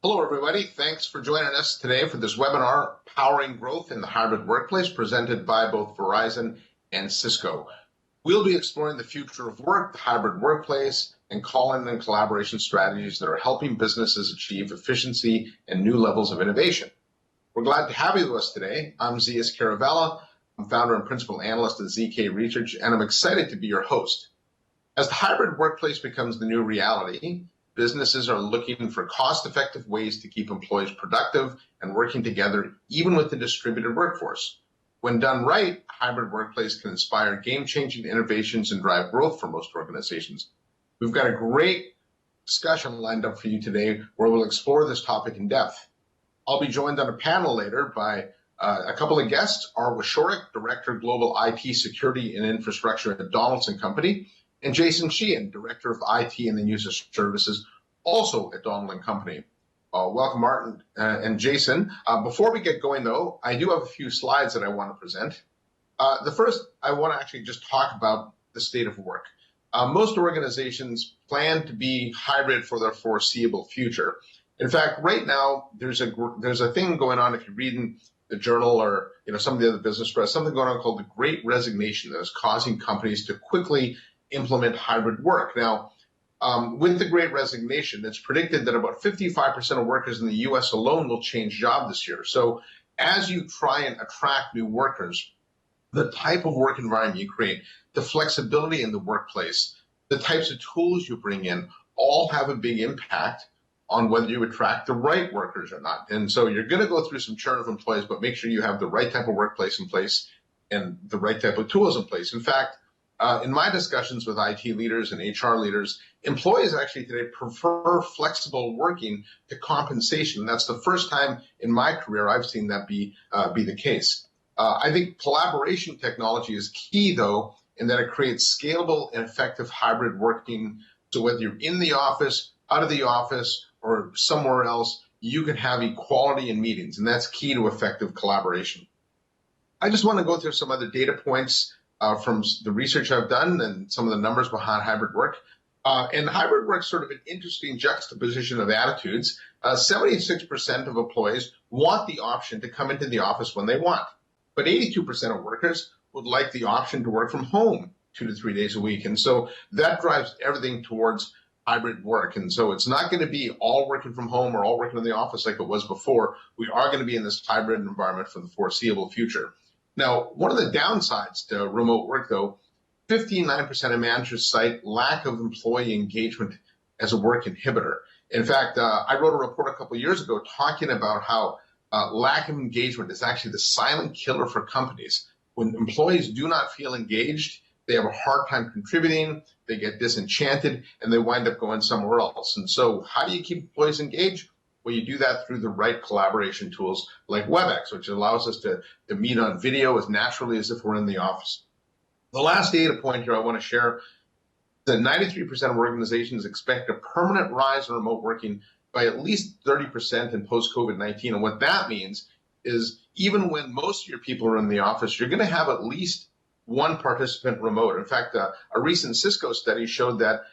Hello, everybody. Thanks for joining us today for this webinar, Powering Growth in the Hybrid Workplace, presented by both Verizon and Cisco. We'll be exploring the future of work, the hybrid workplace, and call-in and collaboration strategies that are helping businesses achieve efficiency and new levels of innovation. We're glad to have you with us today. I'm Zeus Kerravala. I'm founder and principal analyst at ZK Research, and I'm excited to be your host. As the hybrid workplace becomes the new reality, businesses are looking for cost-effective ways to keep employees productive and working together, even with the distributed workforce. When done right, a hybrid workplace can inspire game-changing innovations and drive growth for most organizations. We've got a great discussion lined up for you today where we'll explore this topic in depth. I'll be joined on a panel later by a couple of guests, Whitshorik, Director of Global IT Security and Infrastructure at Donaldson Company, and Jason Sheehan, Director of IT and the User Services, also at Donaldson Company. Welcome, Martin and Jason. Before we get going, though, I do have a few slides that I want to present. The first, I want to actually just talk about the state of work. Most organizations plan to be hybrid for their foreseeable future. In fact, right now, there's a thing going on, if you're reading the journal or some of the other business press, something going on called the Great Resignation that is causing companies to quickly implement hybrid work. Now, with the Great Resignation, it's predicted that about 55% of workers in the U.S. alone will change job this year. So as you try and attract new workers, the type of work environment you create, the flexibility in the workplace, the types of tools you bring in, all have a big impact on whether you attract the right workers or not. And so you're going to go through some churn of employees, but make sure you have the right type of workplace in place and the right type of tools in place. In fact, in my discussions with IT leaders and HR leaders, employees actually today prefer flexible working to compensation. That's the first time in my career I've seen that be the case. I think collaboration technology is key, though, in that it creates scalable and effective hybrid working. So whether you're in the office, out of the office, or somewhere else, you can have equality in meetings, and that's key to effective collaboration. I just want to go through some other data points from the research I've done and some of the numbers behind hybrid work. And hybrid work is sort of an interesting juxtaposition of attitudes. 76% of employees want the option to come into the office when they want, but 82% of workers would like the option to work from home 2 to 3 days a week. And so that drives everything towards hybrid work. And so it's not going to be all working from home or all working in the office like it was before. We are going to be in this hybrid environment for the foreseeable future. Now, one of the downsides to remote work, though, 59% of managers cite lack of employee engagement as a work inhibitor. In fact, I wrote a report a couple of years ago talking about how lack of engagement is actually the silent killer for companies. When employees do not feel engaged, they have a hard time contributing, they get disenchanted, and they wind up going somewhere else. And so how do you keep employees engaged? Well, you do that through the right collaboration tools like Webex, which allows us to meet on video as naturally as if we're in the office. The last data point here I want to share, that 93% of organizations expect a permanent rise in remote working by at least 30% in post-COVID-19. And what that means is even when most of your people are in the office, you're going to have at least one participant remote. In fact, a recent Cisco study showed that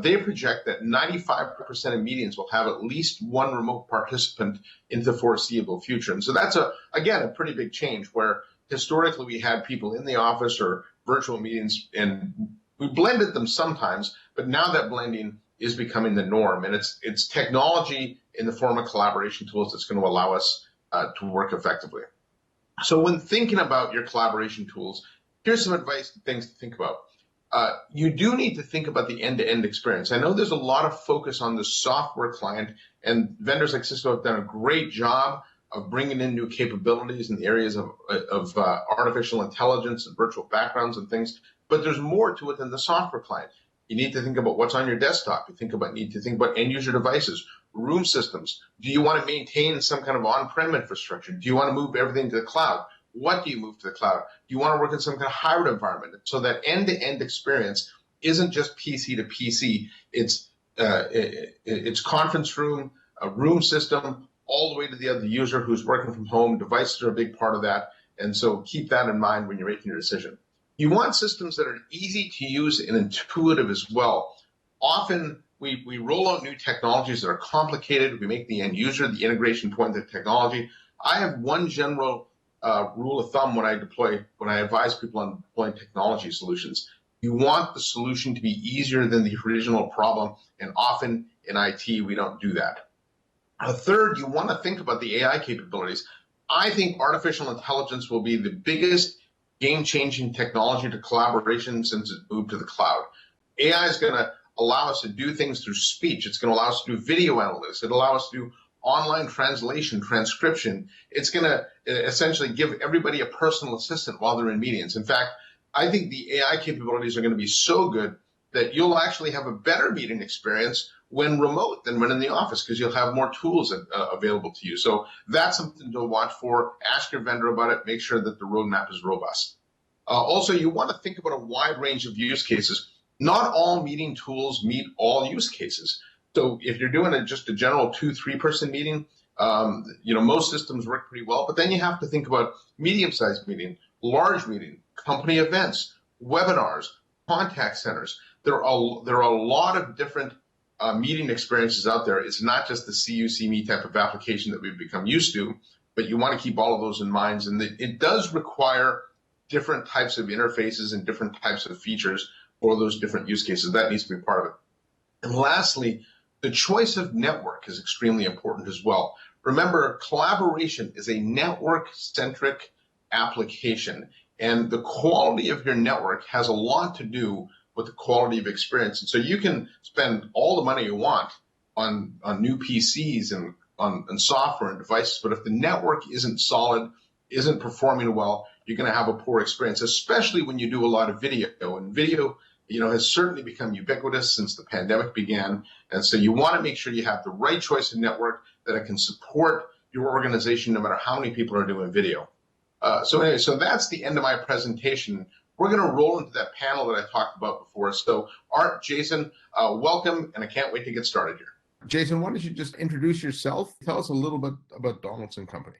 they project that 95% of meetings will have at least one remote participant in the foreseeable future. And so that's, again, a pretty big change where historically we had people in the office or virtual meetings and we blended them sometimes, but now that blending is becoming the norm. And it's technology in the form of collaboration tools that's going to allow us to work effectively. So when thinking about your collaboration tools, here's some advice, things to think about. You do need to think about the end-to-end experience. I know there's a lot of focus on the software client, and vendors like Cisco have done a great job of bringing in new capabilities in the areas of artificial intelligence and virtual backgrounds and things, but there's more to it than the software client. You need to think about what's on your desktop. You need to think about end-user devices, room systems. Do you want to maintain some kind of on-prem infrastructure? Do you want to move everything to the cloud? What do you move to the cloud? Do you want to work in some kind of hybrid environment? So that end-to-end experience isn't just PC to PC. It's conference room, a room system, all the way to the other user who's working from home. Devices are a big part of that. And so keep that in mind when you're making your decision. You want systems that are easy to use and intuitive as well. Often we roll out new technologies that are complicated. We make the end user the integration point of the technology. I have one general rule of thumb when I advise people on deploying technology solutions. You want the solution to be easier than the original problem, and often in IT, we don't do that. Third, you want to think about the AI capabilities. I think artificial intelligence will be the biggest game-changing technology to collaboration since it moved to the cloud. AI is going to allow us to do things through speech. It's going to allow us to do video analytics. It'll allow us to do online translation, transcription. It's going to essentially give everybody a personal assistant while they're in meetings. In fact, I think the AI capabilities are going to be so good that you'll actually have a better meeting experience when remote than when in the office, because you'll have more tools available to you. So that's something to watch for. Ask your vendor about it. Make sure that the roadmap is robust. Also, you want to think about a wide range of use cases. Not all meeting tools meet all use cases. So if you're doing just a general 2-3 person meeting, most systems work pretty well. But then you have to think about medium-sized meeting, large meeting, company events, webinars, contact centers. There are a lot of different meeting experiences out there. It's not just the see you, see me type of application that we've become used to, but you want to keep all of those in mind. And it does require different types of interfaces and different types of features for those different use cases. That needs to be part of it. And lastly, the choice of network is extremely important as well. Remember, collaboration is a network-centric application, and the quality of your network has a lot to do with the quality of experience. And so you can spend all the money you want on new PCs and on software and devices, but if the network isn't solid, isn't performing well, you're going to have a poor experience, especially when you do a lot of video. And video, has certainly become ubiquitous since the pandemic began. And so you want to make sure you have the right choice of network that it can support your organization no matter how many people are doing video. So that's the end of my presentation. We're going to roll into that panel that I talked about before. So Art, Jason, welcome, and I can't wait to get started here. Jason, why don't you just introduce yourself? Tell us a little bit about Donaldson Company.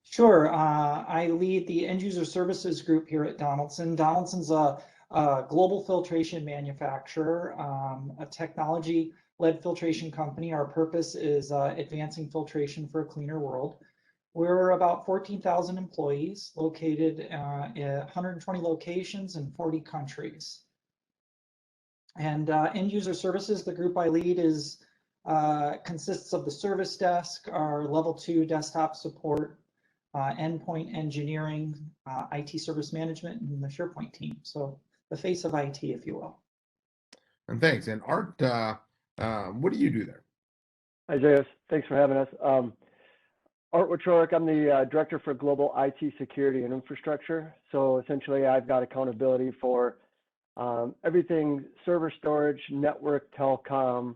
Sure. I lead the end user services group here at Donaldson. Donaldson's a global filtration manufacturer, a technology-led filtration company. Our purpose is advancing filtration for a cleaner world. We're about 14,000 employees located at 120 locations in 40 countries. And end user services, the group I lead consists of the service desk, our level 2 desktop support, endpoint engineering, IT service management, and the SharePoint team. So the face of IT, if you will. And thanks. And Art, what do you do there? Hi, Zeus. Thanks for having us. Art Whitshorik, I'm the Director for Global IT Security and Infrastructure. So essentially, I've got accountability for everything server storage, network, telecom,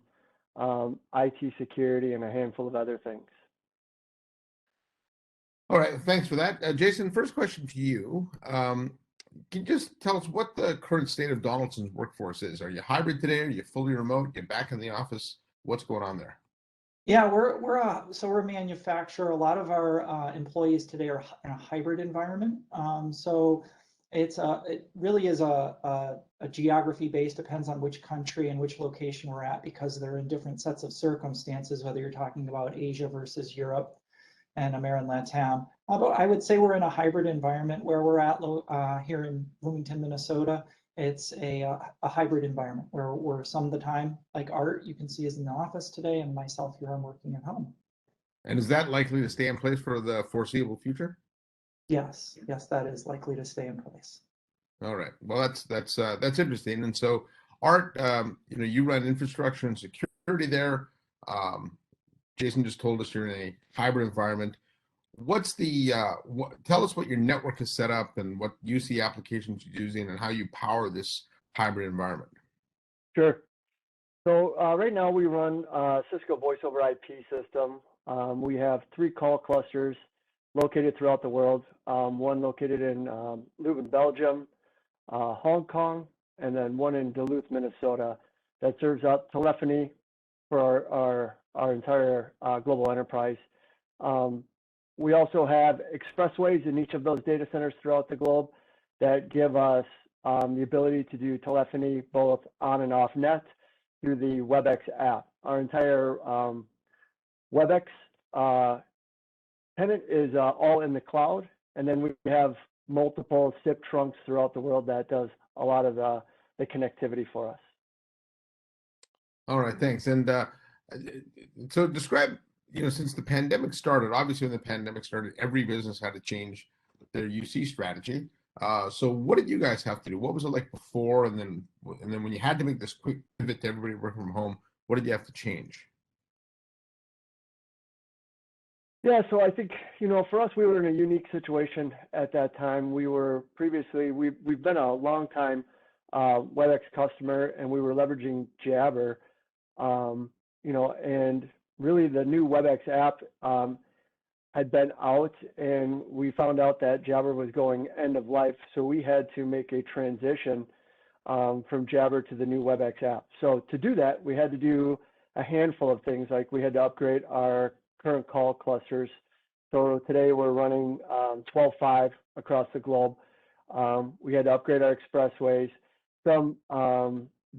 IT security, and a handful of other things. All right, thanks for that. Jason, first question to you. Can you just tell us what the current state of Donaldson's workforce is? Are you hybrid today? Are you fully remote? You're back in the office? What's going on there? Yeah, we're a manufacturer. A lot of our employees today are in a hybrid environment. So it really is a geography based, depends on which country and which location we're at, because they're in different sets of circumstances, whether you're talking about Asia versus Europe and America and LATAM. But I would say we're in a hybrid environment where we're at here in Bloomington, Minnesota. It's a hybrid environment where some of the time, like Art, you can see is in the office today, and myself here, I'm working at home. And is that likely to stay in place for the foreseeable future? Yes, that is likely to stay in place. All right. Well, that's interesting. And so, Art, you run infrastructure and security there. Jason just told us you're in a hybrid environment. What's tell us what your network is set up and what UC applications you're using and how you power this hybrid environment. Sure. So right now we run Cisco voice over IP system. We have 3 call clusters located throughout the world. One located in Leuven, Belgium, Hong Kong, and then one in Duluth, Minnesota, that serves up telephony for our entire global enterprise. We also have expressways in each of those data centers throughout the globe that give us the ability to do telephony both on and off net, through the Webex app. Our entire Webex tenant is all in the cloud, and then we have multiple SIP trunks throughout the world that does a lot of the connectivity for us. All right, thanks. And so describe, since the pandemic started, obviously when the pandemic started, every business had to change their UC strategy. So what did you guys have to do? What was it like before, and then when you had to make this quick pivot to everybody working from home, what did you have to change? Yeah, so I think, for us, we were in a unique situation at that time. We were previously, we've been a long time Webex customer, and we were leveraging Jabber, and really the new Webex app had been out, and we found out that Jabber was going end of life, so we had to make a transition from Jabber to the new Webex app. So to do that, we had to do a handful of things, like we had to upgrade our current call clusters. So today we're running 12.5 across the globe. We had to upgrade our expressways, some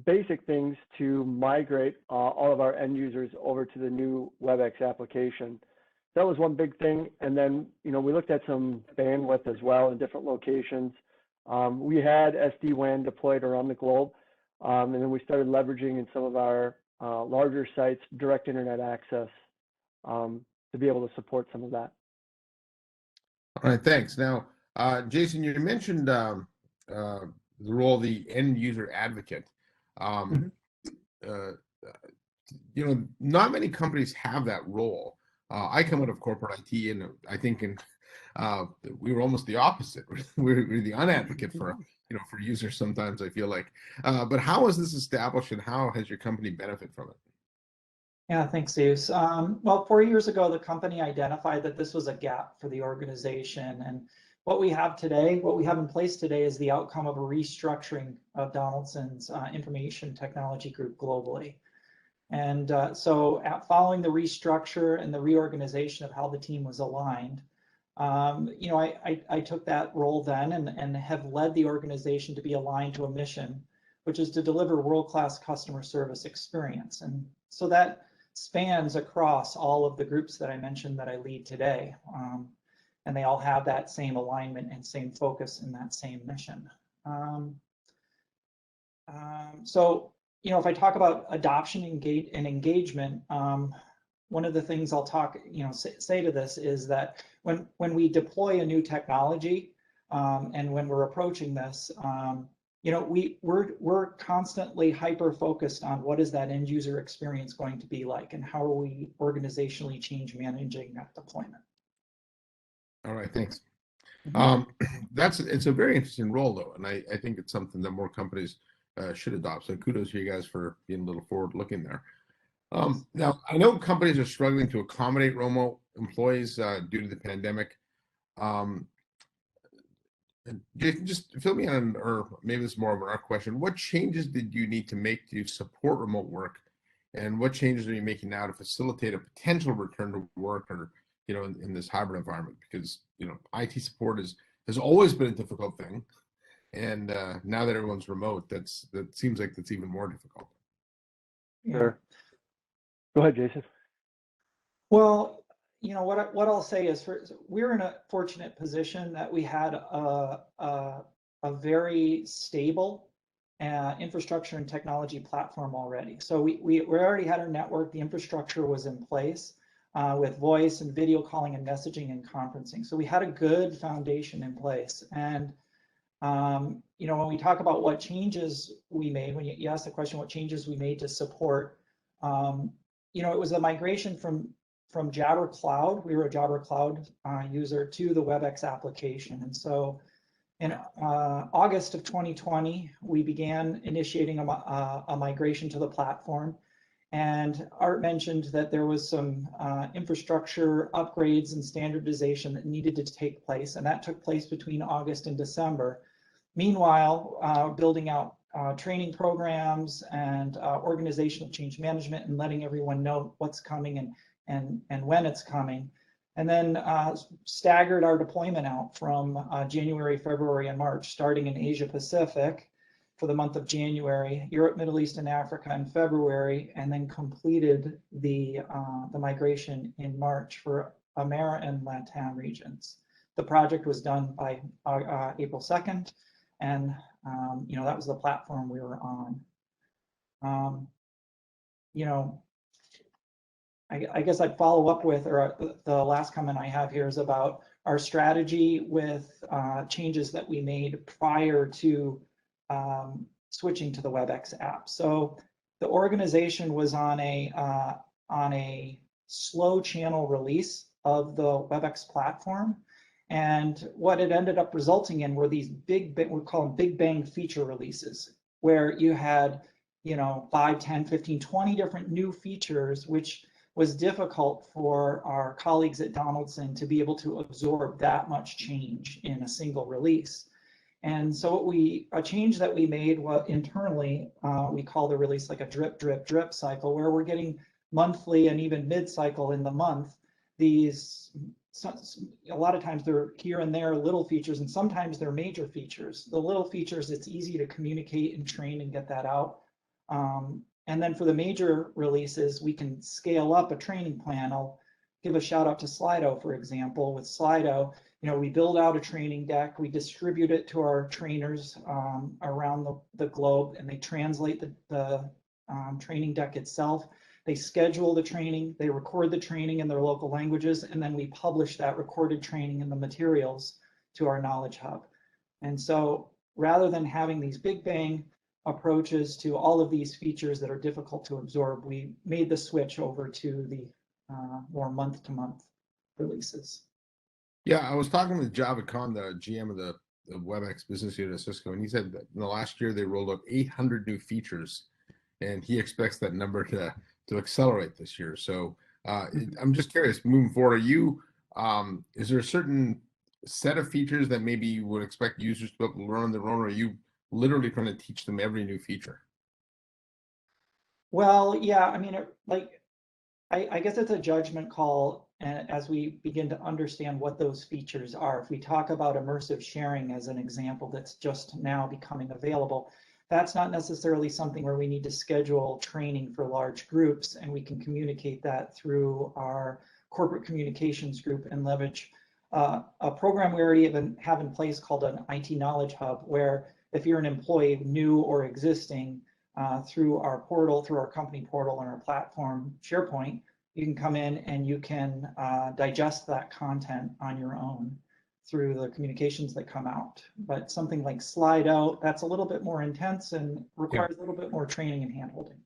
basic things to migrate all of our end users over to the new Webex application. That was one big thing. And then, we looked at some bandwidth as well in different locations. We had SD-WAN deployed around the globe. And then we started leveraging in some of our larger sites, direct internet access, to be able to support some of that. All right, thanks. Now, Jason, you mentioned the role of the end user advocate. Not many companies have that role. I come out of corporate IT, and I think we were almost the opposite. We're the unadvocate for for users sometimes, I feel like. But how was this established, and how has your company benefit from it? Yeah, thanks, Zeus. Well, 4 years ago, the company identified that this was a gap for the organization. And what we have in place today is the outcome of a restructuring of Donaldson's information technology group globally. And so following the restructure and the reorganization of how the team was aligned, I took that role then and have led the organization to be aligned to a mission, which is to deliver world-class customer service experience. And so that spans across all of the groups that I mentioned that I lead today. And they all have that same alignment and same focus in that same mission. So, if I talk about adoption and engagement, one of the things I'll say to this is that when we deploy a new technology and when we're approaching this, we're constantly hyper focused on what is that end user experience going to be like, and how are we organizationally managing that deployment. All right, thanks. It's a very interesting role, though, and I think it's something that more companies should adopt. So kudos to you guys for being a little forward looking there. Now, I know companies are struggling to accommodate remote employees due to the pandemic. Jason, just fill me in, or maybe this is more of an art question. What changes did you need to make to support remote work, and what changes are you making now to facilitate a potential return to work, or in this hybrid environment? Because IT support has always been a difficult thing, and now that everyone's remote, that seems like that's even more difficult. Sure. Go ahead, Jason. Well, what I'll say is, we're in a fortunate position that we had a very stable infrastructure and technology platform already. So we already had our network. The infrastructure was in place with voice and video calling and messaging and conferencing. So we had a good foundation in place. And when we talk about what changes we made, when you ask the question, what changes we made to support, it was a migration from Jabber Cloud. We were a Jabber Cloud user to the Webex application. And so in August of 2020, we began initiating a migration to the platform. And Art mentioned that there was some infrastructure upgrades and standardization that needed to take place. And that took place between August and December. Meanwhile, building out training programs and organizational change management, and letting everyone know what's coming and when it's coming. And then staggered our deployment out from January, February, and March, starting in Asia Pacific, for the month of January, Europe, Middle East, and Africa in February, and then completed the migration in March for America and LATAM regions. The project was done by April 2nd, and that was the platform we were on. I guess I'd follow up with, or the last comment I have here is about our strategy with changes that we made prior to switching to the Webex app. So the organization was on a slow channel release of the Webex platform. And what it ended up resulting in were these we call them big bang feature releases, where you had 5, 10, 15, 20 different new features, which was difficult for our colleagues at Donaldson to be able to absorb that much change in a single release. And so a change that we made internally, we call the release like a drip, drip, drip cycle, where we're getting monthly and even mid-cycle in the month, a lot of times they're here and there little features, and sometimes they're major features. The little features, it's easy to communicate and train and get that out. And then for the major releases, we can scale up a training plan. I'll give a shout out to Slido, for example. With Slido, we build out a training deck, we distribute it to our trainers around the globe, and they translate the training deck itself. They schedule the training, they record the training in their local languages, and then we publish that recorded training and the materials to our Knowledge Hub. And so rather than having these big bang approaches to all of these features that are difficult to absorb, we made the switch over to the more month-to-month releases. Yeah, I was talking with Javed Khan, the GM of the Webex business unit at Cisco, and he said that in the last year they rolled out 800 new features, and he expects that number to accelerate this year. So I'm just curious, moving forward, is there a certain set of features that maybe you would expect users to be able to learn on their own, or are you literally trying to teach them every new feature? Well, yeah, I mean, I guess it's a judgment call as we begin to understand what those features are. If we talk about immersive sharing as an example that's just now becoming available, that's not necessarily something where we need to schedule training for large groups, and we can communicate that through our corporate communications group and leverage a program we already have in place called an IT Knowledge Hub, where if you're an employee, new or existing, through our portal, through our company portal and our platform, SharePoint, you can come in and you can digest that content on your own through the communications that come out. But something like Slido, that's a little bit more intense and requires a little bit more training and handholding.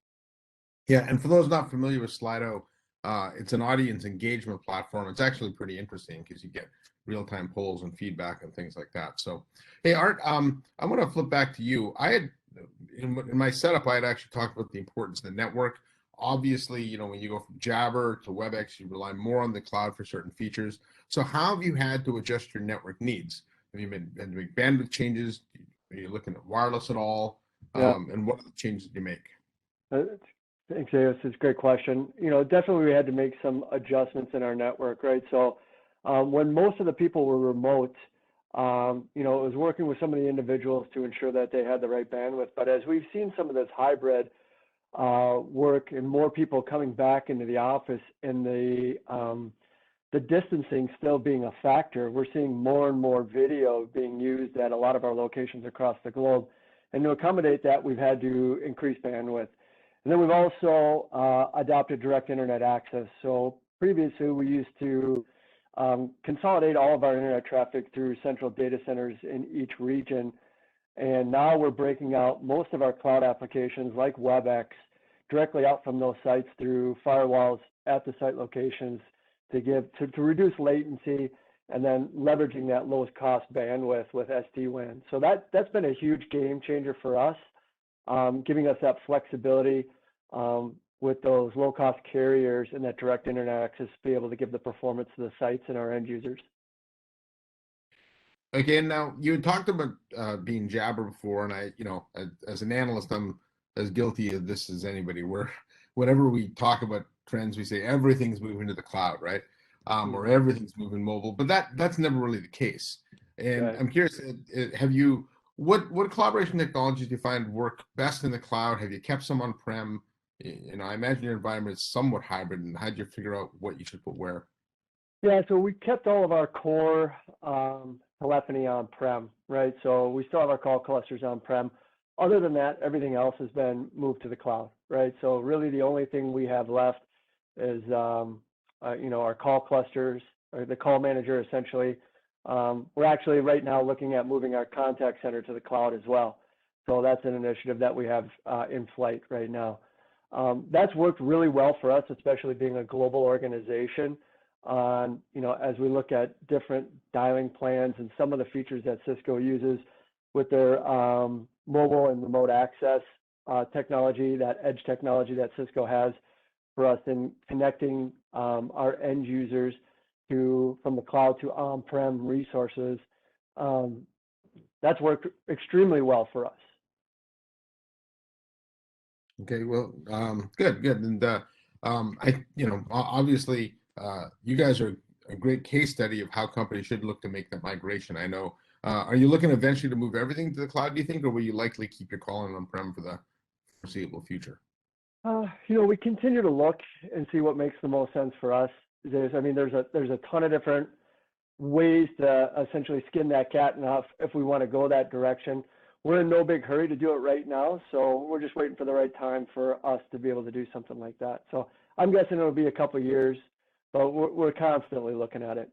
Yeah, and for those not familiar with Slido, it's an audience engagement platform. It's actually pretty interesting because you get real-time polls and feedback and things like that. So, hey, Art, I want to flip back to you. I had, in my setup, I had actually talked about the importance of the network. Obviously, when you go from Jabber to Webex, you rely more on the cloud for certain features. So how have you had to adjust your network needs? Have you been doing bandwidth changes? Are you looking at wireless at all? Yeah. And what are the changes you make? Thanks, Zeus. It's a great question. Definitely we had to make some adjustments in our network, right? So when most of the people were remote, it was working with some of the individuals to ensure that they had the right bandwidth. But as we've seen some of this hybrid work and more people coming back into the office and the distancing still being a factor, we're seeing more and more video being used at a lot of our locations across the globe. And to accommodate that, we've had to increase bandwidth. And then we've also adopted direct internet access. So previously we used to consolidate all of our internet traffic through central data centers in each region. And now we're breaking out most of our cloud applications like Webex directly out from those sites through firewalls at the site locations to reduce latency, and then leveraging that lowest cost bandwidth with SD-WAN. So that's been a huge game changer for us, giving us that flexibility with those low cost carriers and that direct internet access to be able to give the performance to the sites and our end users. Okay, now you had talked about being Jabber before, and I, as an analyst, I'm as guilty of this as anybody. Where whenever we talk about trends, we say everything's moving to the cloud, right? Or everything's moving mobile, but that's never really the case. And Right. I'm curious, have you What collaboration technologies do you find work best in the cloud? Have you kept some on-prem? I imagine your environment is somewhat hybrid, and how did you figure out what you should put where? Yeah, so we kept all of our core telephony on-prem, right? So we still have our call clusters on-prem. Other than that, everything else has been moved to the cloud, right? So really the only thing we have left is, our call clusters, or the call manager essentially. We're actually right now looking at moving our contact center to the cloud as well. So that's an initiative that we have in flight right now. That's worked really well for us, especially being a global organization. As we look at different dialing plans and some of the features that Cisco uses with their mobile and remote access technology, that edge technology that Cisco has for us in connecting our end users from the cloud to on-prem resources. That's worked extremely well for us. Okay, well, good. And obviously, you guys are a great case study of how companies should look to make that migration. I know. Are you looking eventually to move everything to the cloud, do you think, or will you likely keep your calling on-prem for the foreseeable future? We continue to look and see what makes the most sense for us. There's a ton of different ways to essentially skin that cat if we want to go that direction. We're in no big hurry to do it right now, so we're just waiting for the right time for us to be able to do something like that. So I'm guessing it'll be a couple of years, but we're constantly looking at it.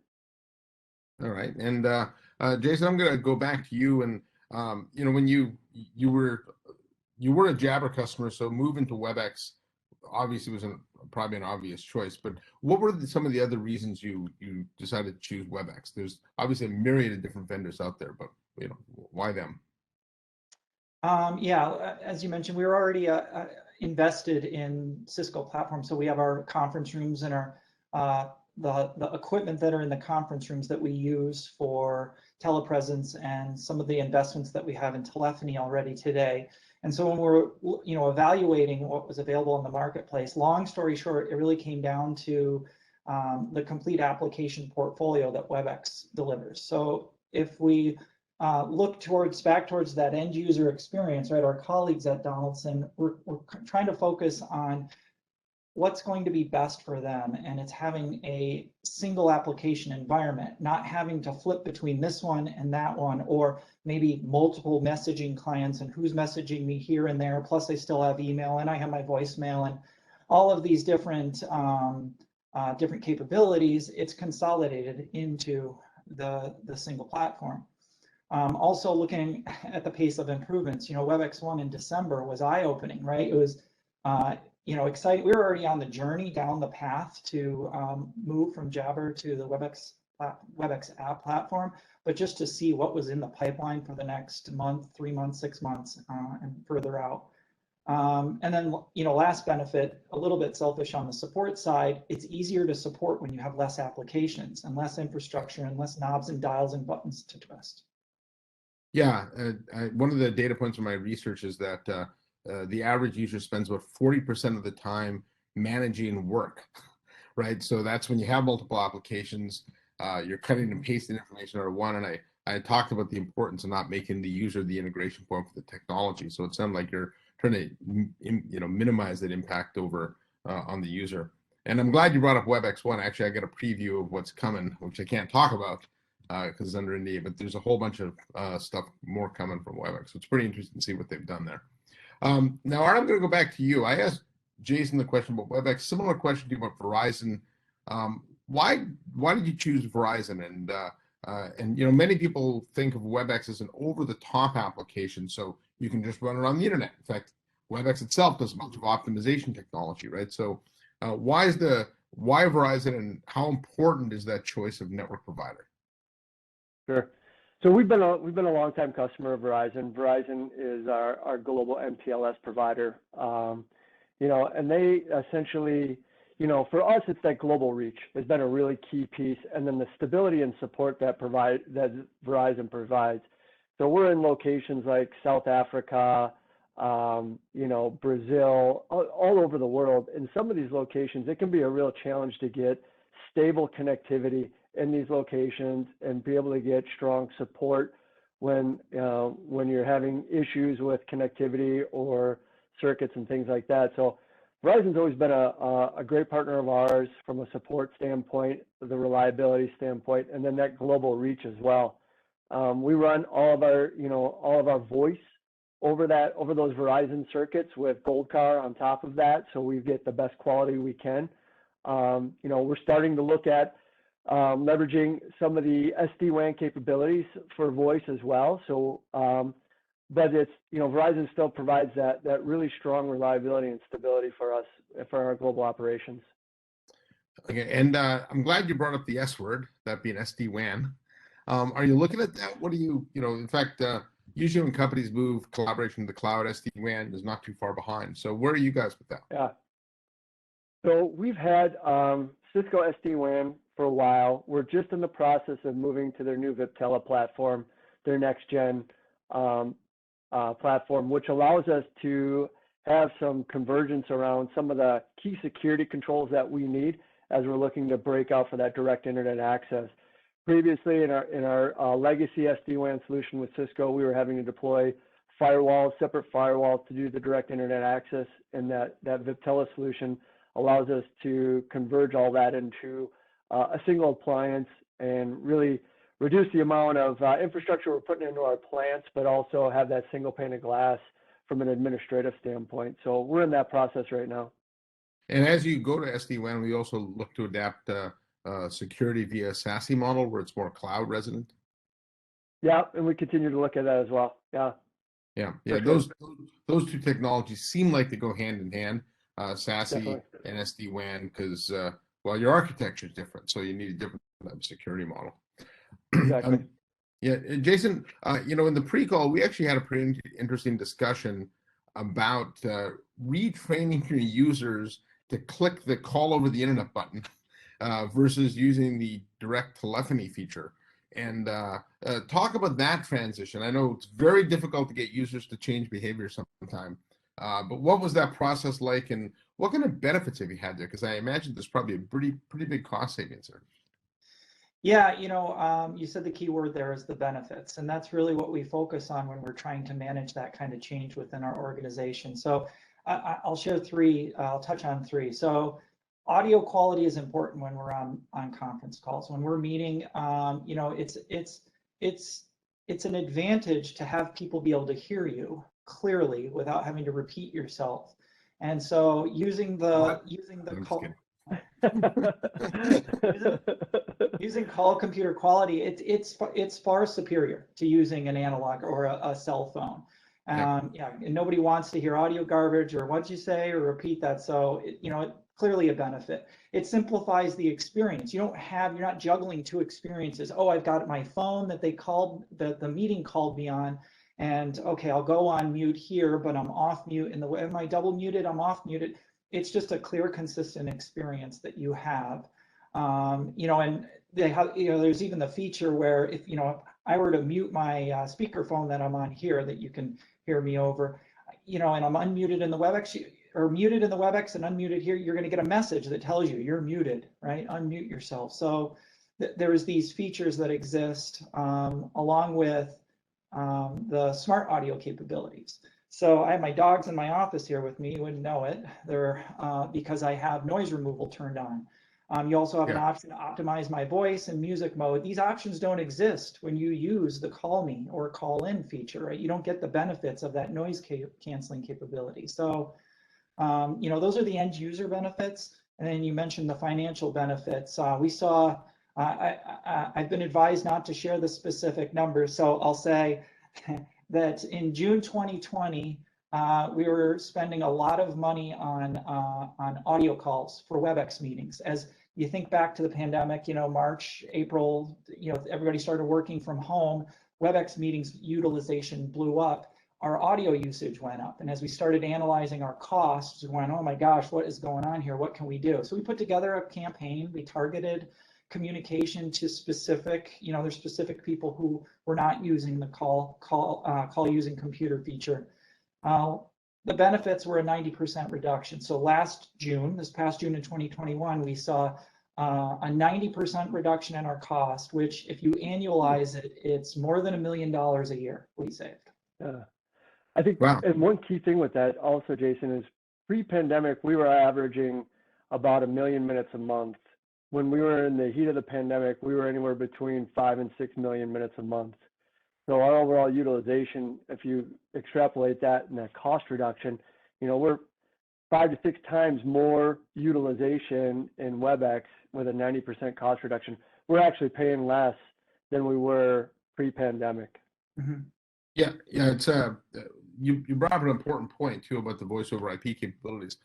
All right, and Jason, I'm going to go back to you. And when you were a Jabber customer, so moving to Webex obviously was probably an obvious choice. But what were some of the other reasons you decided to choose Webex? There's obviously a myriad of different vendors out there, but why them? Yeah, as you mentioned, we were already invested in Cisco platform, so we have our conference rooms and our the equipment that are in the conference rooms that we use for telepresence and some of the investments that we have in telephony already today. And so when we're evaluating what was available in the marketplace, long story short, it really came down to the complete application portfolio that Webex delivers. So if we look back towards that end user experience, right? Our colleagues at Donaldson, we're trying to focus on what's going to be best for them, and it's having a single application environment, not having to flip between this one and that one, or maybe multiple messaging clients and who's messaging me here and there. Plus, I still have email and I have my voicemail and all of these different capabilities. It's consolidated into the single platform. Also looking at the pace of improvements, Webex 1 in December was eye-opening, right? It was, exciting. We were already on the journey down the path to move from Jabber to the Webex app platform, but just to see what was in the pipeline for the next month, 3 months, 6 months, and further out. And then, last benefit, a little bit selfish on the support side, it's easier to support when you have less applications and less infrastructure and less knobs and dials and buttons to twist. Yeah, one of the data points from my research is that the average user spends about 40% of the time managing work, right? So that's when you have multiple applications, you're cutting and pasting information out of one. And I talked about the importance of not making the user the integration point for the technology. So it sounds like you're trying to minimize that impact over on the user. And I'm glad you brought up Webex 1. Actually, I got a preview of what's coming, which I can't talk about because it's under NDA, but there's a whole bunch of stuff more coming from Webex. So it's pretty interesting to see what they've done there. Now, Art, I'm going to go back to you. I asked Jason the question about Webex. Similar question to you about Verizon. Why did you choose Verizon? And many people think of Webex as an over-the-top application, so you can just run it on the internet. In fact, Webex itself does a bunch of optimization technology, right? So why Verizon, and how important is that choice of network provider? Sure. So we've been a long-time customer of Verizon. Verizon is our global MPLS provider, and they essentially, for us, it's that global reach has been a really key piece, and then the stability and support that Verizon provides. So we're in locations like South Africa, Brazil, all over the world. In some of these locations, it can be a real challenge to get stable connectivity in these locations and be able to get strong support when you're having issues with connectivity or circuits and things like that. So Verizon's always been a great partner of ours from a support standpoint, the reliability standpoint, and then that global reach as well. We run all of our voice over those Verizon circuits with Gold Car on top of that, so we get the best quality we can. We're starting to look at leveraging some of the SD-WAN capabilities for voice as well. So, but it's, Verizon still provides that really strong reliability and stability for us, for our global operations. Okay, and I'm glad you brought up the S word, that being SD-WAN. Are you looking at that? What do you, in fact, usually when companies move collaboration to the cloud, SD-WAN is not too far behind. So where are you guys with that? Yeah. So we've had Cisco SD-WAN for a while. We're just in the process of moving to their new Viptela platform, their next gen platform, which allows us to have some convergence around some of the key security controls that we need as we're looking to break out for that direct internet access. Previously, in our legacy SD-WAN solution with Cisco, we were having to deploy separate firewalls to do the direct internet access, and that Viptela solution allows us to converge all that into a single appliance and really reduce the amount of infrastructure we're putting into our plants, but also have that single pane of glass from an administrative standpoint. So we're in that process right now. And as you go to SD-WAN, we also look to adapt security via SASE model where it's more cloud resident. Yeah, and we continue to look at that as well. Yeah. Yeah. Sure. Those two technologies seem like they go hand in hand, SASE Definitely. and SD-WAN, because your architecture is different, so you need a different security model. Exactly. Yeah, Jason, in the pre-call, we actually had a pretty interesting discussion about retraining your users to click the call over the internet button versus using the direct telephony feature. And talk about that transition. I know it's very difficult to get users to change behavior sometime, but what was that process like, and what kind of benefits have you had there? Because I imagine there's probably a pretty big cost savings there. Yeah, you said the key word there is the benefits, and that's really what we focus on when we're trying to manage that kind of change within our organization. So I'll share three. I'll touch on three. So audio quality is important when we're on conference calls. When we're meeting, it's an advantage to have people be able to hear you clearly without having to repeat yourself. And so using the call. Using call computer quality, it's far superior to using an analog or a cell phone. And nobody wants to hear audio garbage or what'd you say or repeat that. So it's clearly a benefit. It simplifies the experience. You're not juggling two experiences. Oh, I've got my phone that the meeting called me on, and okay, I'll go on mute here, but I'm off mute in the way. Am I double muted? I'm off muted. It's just a clear, consistent experience that you have. And they have, there's even the feature where if I were to mute my speakerphone that I'm on here, that you can hear me over, and I'm unmuted in the Webex, or muted in the Webex and unmuted here, you're going to get a message that tells you you're muted, right? Unmute yourself. So there's these features that exist along with the smart audio capabilities. So I have my dogs in my office here with me. You wouldn't know it. They're because I have noise removal turned on. You also have an option to optimize my voice and music mode. These options don't exist when you use the call me or call in feature, right? You don't get the benefits of that noise canceling capability. So, those are the end user benefits. And then you mentioned the financial benefits. We saw, I've been advised not to share the specific numbers. So I'll say that in June 2020, we were spending a lot of money on audio calls for Webex meetings. As you think back to the pandemic, March, April, everybody started working from home. Webex meetings utilization blew up. Our audio usage went up. And as we started analyzing our costs, we went, oh my gosh, what is going on here? What can we do? So we put together a campaign. We targeted communication to specific, there's specific people who were not using the call using computer feature. The benefits were a 90% reduction. So this past June in 2021, we saw a 90% reduction in our cost, which if you annualize it, it's more than $1 million a year we saved. I think, Wow. and one key thing with that also, Jason, is pre-pandemic, we were averaging about 1 million minutes a month. When we were in the heat of the pandemic, we were anywhere between 5 and 6 million minutes a month. So our overall utilization, if you extrapolate that and that cost reduction, we're 5 to 6 times more utilization in Webex with a 90% cost reduction. We're actually paying less than we were pre-pandemic. Mm-hmm. Yeah, it's you brought up an important point too about the voice over IP capabilities.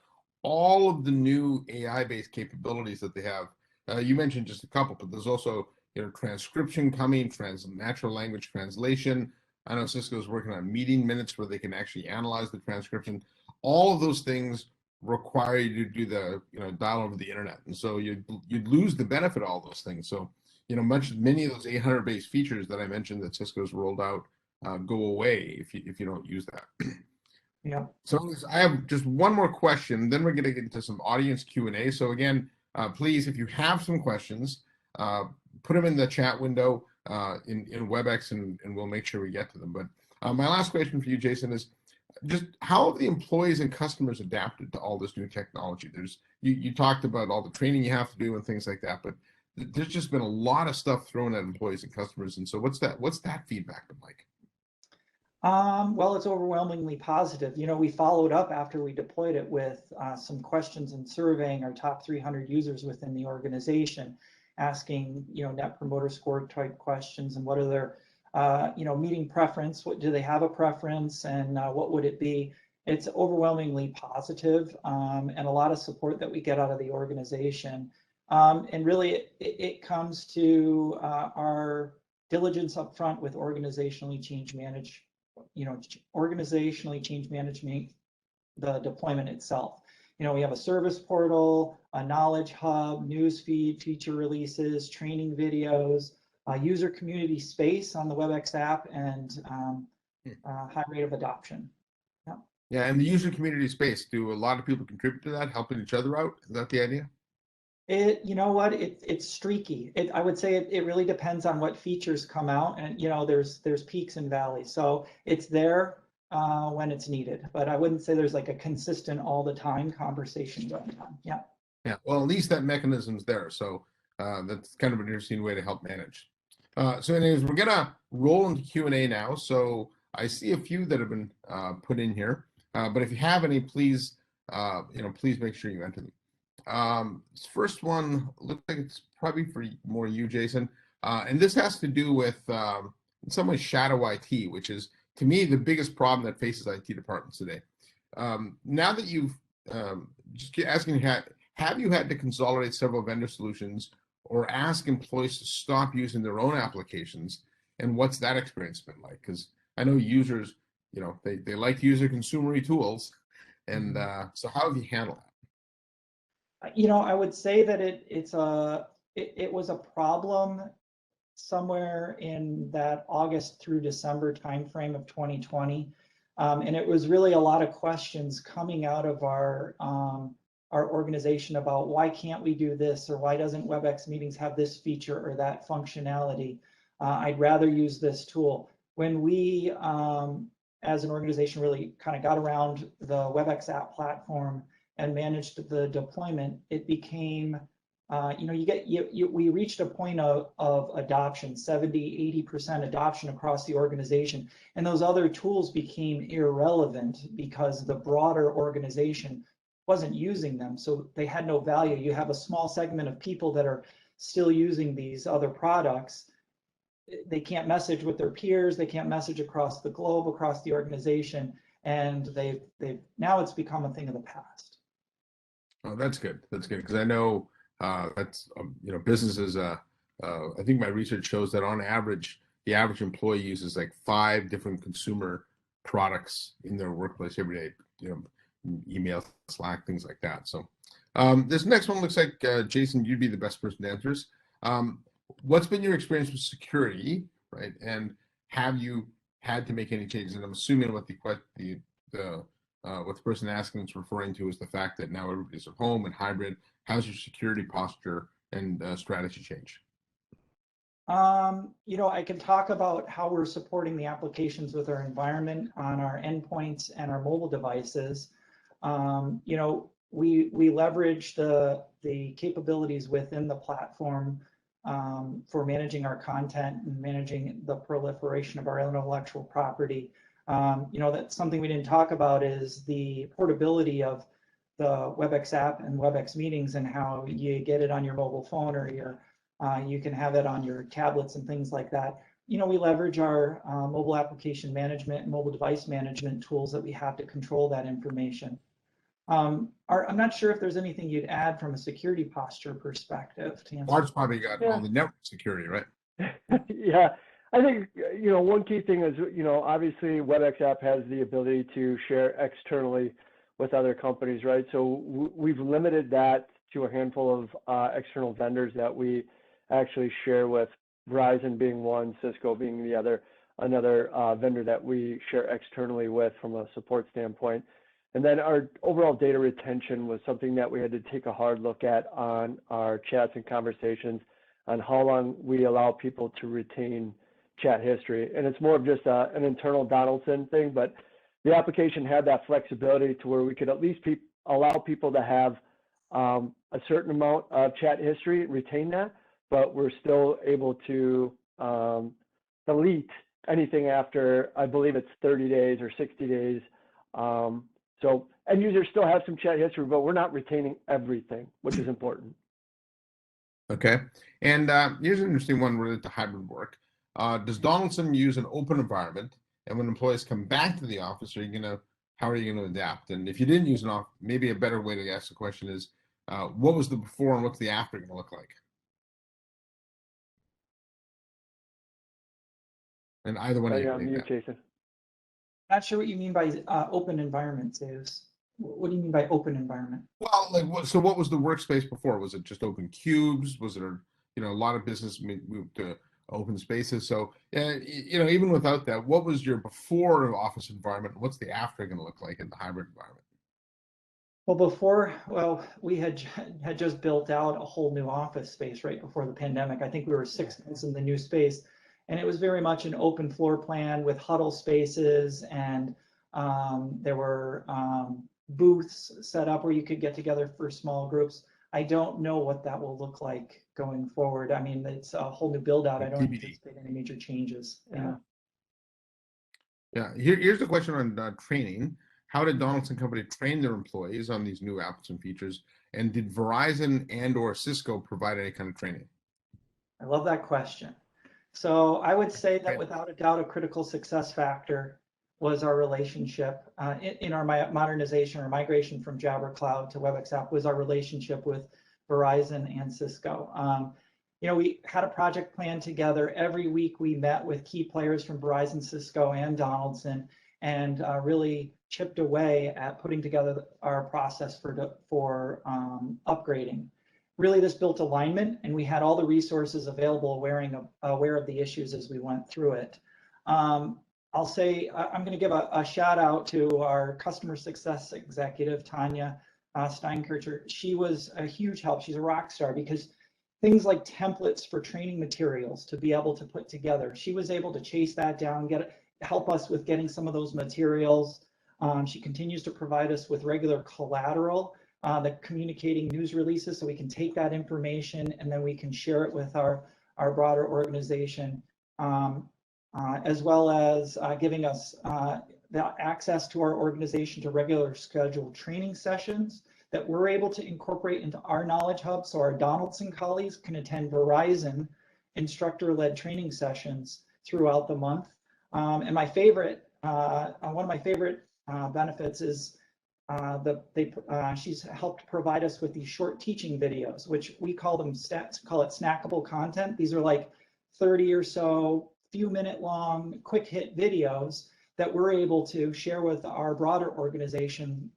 All of the new AI-based capabilities that they have, you mentioned just a couple, but there's also transcription coming, natural language translation. I know Cisco's working on meeting minutes where they can actually analyze the transcription. All of those things require you to do the dial over the internet, and so you'd lose the benefit of all those things. So many of those 800 base features that I mentioned that Cisco's rolled out go away if you don't use that. Yeah. So I have just one more question, then we're going to get into some audience Q&A. So again, please, if you have some questions, put them in the chat window in Webex, and we'll make sure we get to them. But my last question for you, Jason, is just how have the employees and customers adapted to all this new technology? You talked about all the training you have to do and things like that, but there's just been a lot of stuff thrown at employees and customers. And so what's that feedback been like? Well, it's overwhelmingly positive. We followed up after we deployed it with some questions and surveying our top 300 users within the organization, asking, net promoter score type questions and what are their, meeting preference. What do they have a preference, and what would it be? It's overwhelmingly positive, and a lot of support that we get out of the organization. And really, it comes to our diligence up front with organizationally change management, the deployment itself. We have a service portal, a knowledge hub, news feed, feature releases, training videos, user community space on the Webex app, and high rate of adoption. Yeah, and the user community space, do a lot of people contribute to that, helping each other out? Is that the idea? It's streaky. I would say it really depends on what features come out, and there's peaks and valleys. So it's there when it's needed, but I wouldn't say there's like a consistent all the time conversation going on. Yeah. Yeah. Well, at least that mechanism's there. So that's kind of an interesting way to help manage. So anyways, we're gonna roll into Q&A now. So I see a few that have been put in here, but if you have any, please, please make sure you enter them. This first one looks like it's probably for more you, Jason, and this has to do with in some ways shadow IT, which is to me the biggest problem that faces IT departments today. Now that you've just asking, have you had to consolidate several vendor solutions or ask employees to stop using their own applications, and what's that experience been like? Because I know users, they like to use their consumery tools, and so how have you handled that? I would say that it was a problem somewhere in that August through December timeframe of 2020, and it was really a lot of questions coming out of our organization about why can't we do this, or why doesn't Webex meetings have this feature or that functionality? I'd rather use this tool. When we, as an organization, really kind of got around the Webex app platform and managed the deployment, it became, we reached a point of adoption, 70–80% adoption across the organization, and those other tools became irrelevant because the broader organization wasn't using them, so they had no value. You have a small segment of people that are still using these other products. They can't message with their peers, they can't message across the globe, across the organization, and they've now it's become a thing of the past. Oh, that's good. That's good, because I know that's businesses. I think my research shows that on average, the average employee uses like 5 different consumer products in their workplace every day. Email, Slack, things like that. So this next one looks like Jason, you'd be the best person to answer this. What's been your experience with security, right? And have you had to make any changes? And I'm assuming what the person asking is referring to is the fact that now everybody's at home and hybrid. How's your security posture and strategy change? I can talk about how we're supporting the applications with our environment on our endpoints and our mobile devices. We leverage the capabilities within the platform for managing our content and managing the proliferation of our intellectual property. That's something we didn't talk about is the portability of the Webex app and Webex meetings and how you get it on your mobile phone or you can have it on your tablets and things like that. We leverage our mobile application management and mobile device management tools that we have to control that information. I'm not sure if there's anything you'd add from a security posture perspective to answer. Mark's probably got all the network security, right? Yeah, I think, one key thing is, obviously Webex app has the ability to share externally with other companies, right? So we've limited that to a handful of external vendors that we actually share with, Verizon being one, Cisco being the other, another vendor that we share externally with from a support standpoint. And then our overall data retention was something that we had to take a hard look at on our chats and conversations on how long we allow people to retain chat history. And it's more of just an internal Donaldson thing, but the application had that flexibility to where we could at least allow people to have a certain amount of chat history, retain that, but we're still able to delete anything after, I believe it's 30 days or 60 days. So end users still have some chat history, but we're not retaining everything, which is important. Okay. And here's an interesting one related to hybrid work. Does Donaldson use an open environment? And when employees come back to the office, how are you going to adapt? And if you didn't use maybe a better way to ask the question is, what was the before and what's the after going to look like? And either one of you can take that. Jason. Not sure what you mean by open environment, Zeus. What do you mean by open environment? Well, so what was the workspace before? Was it just open cubes? Was it a lot of business moved to open spaces? So even without that, what was your before office environment? What's the after going to look like in the hybrid environment? Well, we had just built out a whole new office space right before the pandemic. I think we were 6 months in the new space, and it was very much an open floor plan with huddle spaces, and there were booths set up where you could get together for small groups. I don't know what that will look like going forward. I mean, it's a whole new build out. I don't anticipate any major changes. Yeah. Here's the question on training. How did Donaldson Company train their employees on these new apps and features? And did Verizon and/or Cisco provide any kind of training? I love that question. So I would say that without a doubt, a critical success factor was our relationship in our modernization or migration from Jabber Cloud to Webex app was our relationship with Verizon and Cisco. We had a project plan together. Every week we met with key players from Verizon, Cisco, and Donaldson, and really chipped away at putting together our process for upgrading. Really, this built alignment, and we had all the resources available, aware of the issues as we went through it. I'll say I'm going to give a shout out to our customer success executive, Tanya Steinkircher. She was a huge help. She's a rock star because things like templates for training materials to be able to put together, she was able to chase that down, help us with getting some of those materials. She continues to provide us with regular collateral, the communicating news releases, so we can take that information and then we can share it with our broader organization, as well as giving us the access to our organization to regular scheduled training sessions that we're able to incorporate into our knowledge hub, so our Donaldson colleagues can attend Verizon instructor-led training sessions throughout the month. And my favorite, one of my favorite benefits is she's helped provide us with these short teaching videos, which we call it snackable content. These are like 30 or so, few minute long, quick hit videos that we're able to share with our broader organization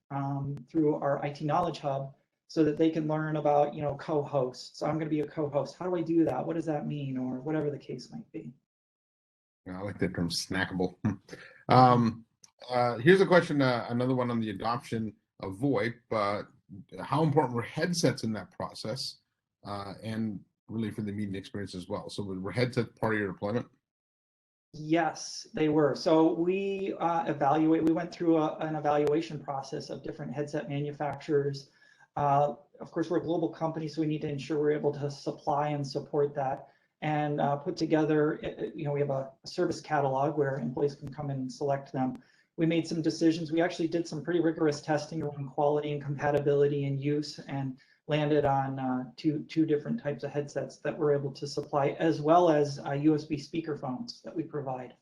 through our IT Knowledge Hub so that they can learn about, co-hosts. So I'm going to be a co-host. How do I do that? What does that mean? Or whatever the case might be. Yeah, I like that term, snackable. Here's a question, another one on the adoption of VoIP. How important were headsets in that process? and really for the meeting experience as well. So were headsets part of your deployment? Yes, they were. So we we went through an evaluation process of different headset manufacturers. Of course, we're a global company, so we need to ensure we're able to supply and support that, and put together, we have a service catalog where employees can come in and select them. We made some decisions. We actually did some pretty rigorous testing around quality and compatibility and use, and landed on two different types of headsets that we're able to supply, as well as USB speakerphones that we provide.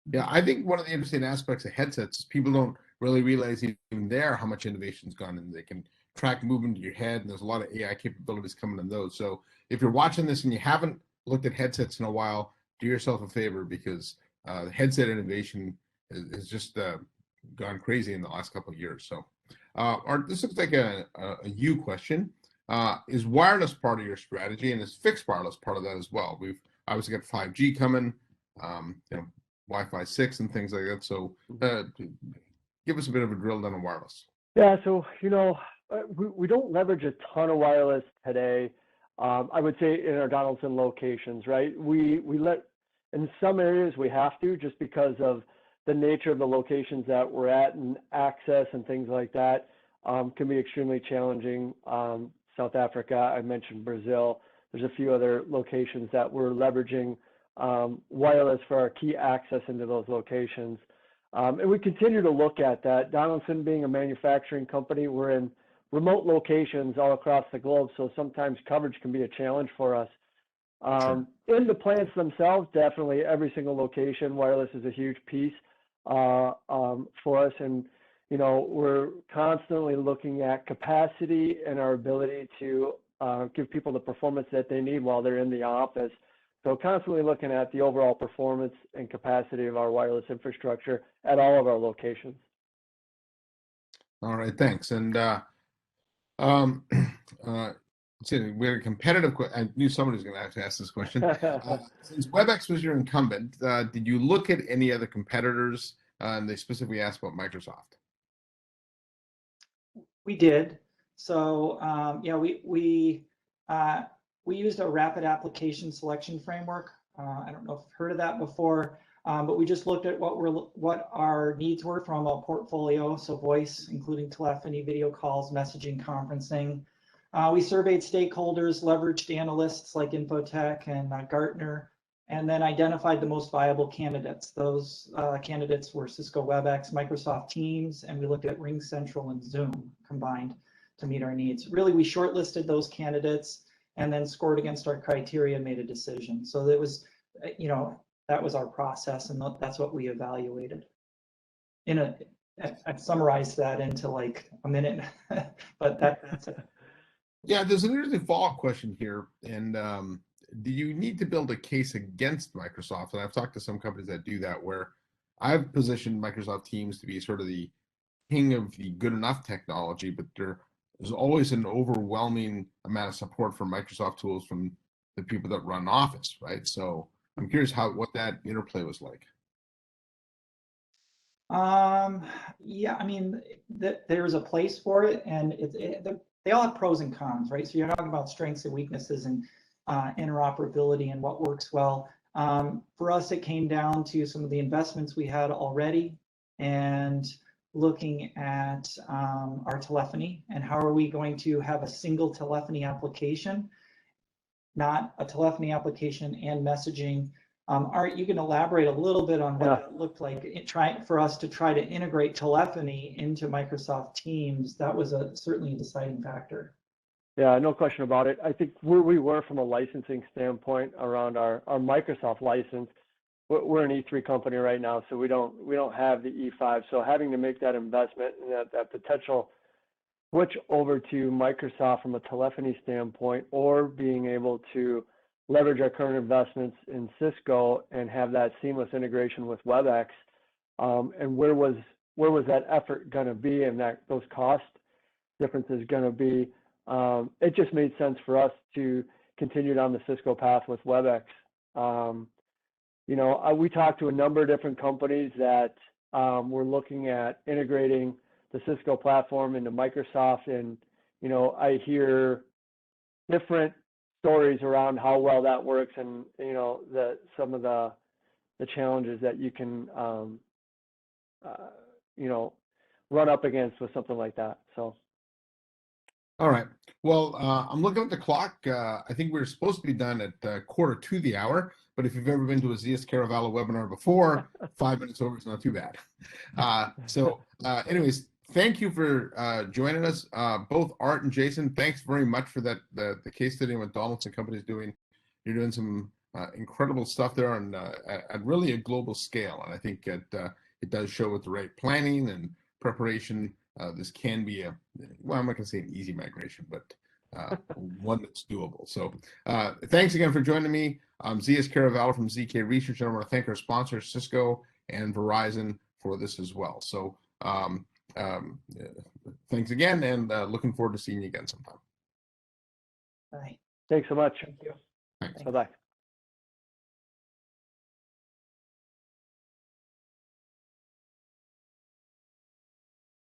Yeah, I think one of the interesting aspects of headsets is people don't really realize even there how much innovation's gone in. They can track movement in your head, and there's a lot of AI capabilities coming in those. So if you're watching this and you haven't looked at headsets in a while, do yourself a favor, because the headset innovation has just gone crazy in the last couple of years. So Art, this looks like a you question. Is wireless part of your strategy, and is fixed wireless part of that as well? We've obviously got 5G coming, Wi-Fi 6 and things like that. So give us a bit of a drill down on wireless. Yeah, so we don't leverage a ton of wireless today. I would say in our Donaldson locations, right? We let, in some areas we have to, just because of the nature of the locations that we're at, and access and things like that can be extremely challenging. South Africa, I mentioned Brazil. There's a few other locations that we're leveraging wireless for our key access into those locations. And we continue to look at that. Donaldson being a manufacturing company, we're in remote locations all across the globe, so sometimes coverage can be a challenge for us. Sure. In the plants themselves, definitely every single location, wireless is a huge piece for us. And, we're constantly looking at capacity and our ability to give people the performance that they need while they're in the office. So constantly looking at the overall performance and capacity of our wireless infrastructure at all of our locations. All right, thanks. And let's see, we had a competitive question. I knew somebody was going to have to ask this question. Since Webex was your incumbent, did you look at any other competitors? And they specifically asked about Microsoft. We did. So yeah, we used a rapid application selection framework. I don't know if you've heard of that before, but we just looked at what our needs were from a portfolio. So voice, including telephony, video calls, messaging, conferencing. We surveyed stakeholders, leveraged analysts like Infotech and Gartner, and then identified the most viable candidates. Those candidates were Cisco Webex, Microsoft Teams, and we looked at RingCentral and Zoom combined to meet our needs. Really, we shortlisted those candidates and then scored against our criteria and made a decision. So that was, that was our process, and that's what we evaluated. I've summarized that into like a minute, but that's it. Yeah, there's an interesting follow-up question here. And do you need to build a case against Microsoft? And I've talked to some companies that do that, where I've positioned Microsoft Teams to be sort of the king of the good enough technology, but there's always an overwhelming amount of support for Microsoft tools from the people that run Office, right? So I'm curious what that interplay was like. Yeah, I mean, there's a place for it, and they all have pros and cons, right? So you're talking about strengths and weaknesses and interoperability and what works well. For us, it came down to some of the investments we had already, and looking at our telephony and how are we going to have a single telephony application, not a telephony application and messaging. Art, you can elaborate a little bit on what it looked like for us to try to integrate telephony into Microsoft Teams. That was certainly a deciding factor. Yeah, no question about it. I think where we were from a licensing standpoint around our Microsoft license, we're an E3 company right now, so we don't have the E5. So having to make that investment and that potential switch over to Microsoft from a telephony standpoint, or being able to leverage our current investments in Cisco and have that seamless integration with Webex, and where was that effort going to be, and those cost differences going to be. It just made sense for us to continue down the Cisco path with Webex. We talked to a number of different companies that were looking at integrating the Cisco platform into Microsoft, and I hear different stories around how well that works, and some of the challenges that you can run up against with something like that. So. All right. Well, I'm looking at the clock. I think we're supposed to be done at 1:45 the hour, but if you've ever been to a Zeus Kerravala webinar before, 5 minutes over is not too bad. Anyways, thank you for joining us, both Art and Jason. Thanks very much for that. The case study on what Donaldson Company is doing. You're doing some incredible stuff there on at really a global scale, and I think it does show with the right planning and preparation. This can be I'm not going to say an easy migration, but one that's doable. So thanks again for joining me. I'm Zeus Kerravala from ZK Research, and I want to thank our sponsors, Cisco and Verizon, for this as well. So thanks again, and looking forward to seeing you again sometime. Bye. Thanks so much. Thank you. Thanks. Bye-bye.